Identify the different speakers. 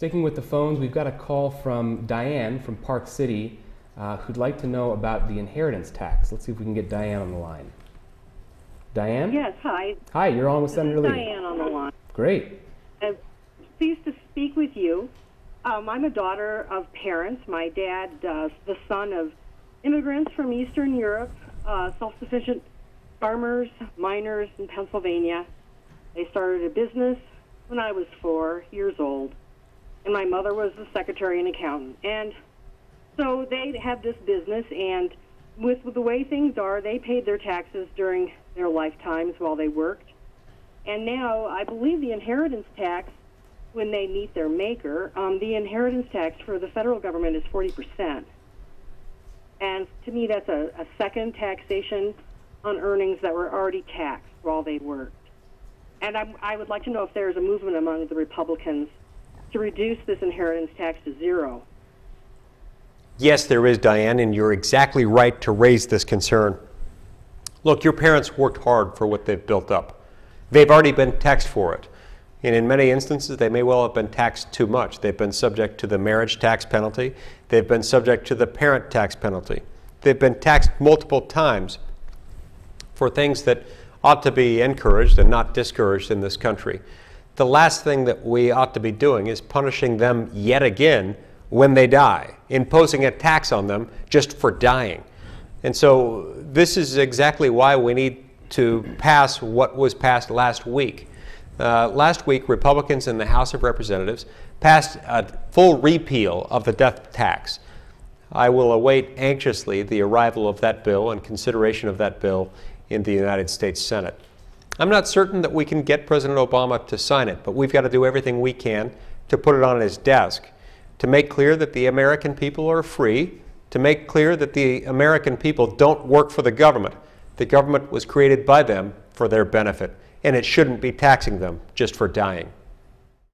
Speaker 1: Sticking with the phones, we've got a call from Diane from Park City who'd like to know about the inheritance tax. Let's see if we can get Diane on the line. Diane?
Speaker 2: Yes, hi.
Speaker 1: Hi, you're on with Senator Lee.
Speaker 2: Diane on the line.
Speaker 1: Great.
Speaker 2: I'm pleased to speak with you. I'm a daughter of parents. My dad, the son of immigrants from Eastern Europe, self-sufficient farmers, miners in Pennsylvania. They started a business when I was 4 years old, and my mother was the secretary and accountant. And so they had this business, and with the way things are, they paid their taxes during their lifetimes while they worked. And now I believe the inheritance tax, when they meet their maker, the inheritance tax for the federal government is 40%. And to me, that's a second taxation on earnings that were already taxed while they worked. And I would like to know if there's a movement among the Republicans to reduce this inheritance tax to zero.
Speaker 3: Yes, there is, Diane, and you're exactly right to raise this concern. Look, your parents worked hard for what they've built up. They've already been taxed for it. And in many instances, they may well have been taxed too much. They've been subject to the marriage tax penalty. They've been subject to the parent tax penalty. They've been taxed multiple times for things that ought to be encouraged and not discouraged in this country. The last thing that we ought to be doing is punishing them yet again when they die, imposing a tax on them just for dying. And so this is exactly why we need to pass what was passed last week. Last week, Republicans in the House of Representatives passed a full repeal of the death tax. I will await anxiously the arrival of that bill and consideration of that bill in the United States Senate. I'm not certain that we can get President Obama to sign it, but we've got to do everything we can to put it on his desk, to make clear that the American people are free, to make clear that the American people don't work for the government. The government was created by them for their benefit, and it shouldn't be taxing them just for dying.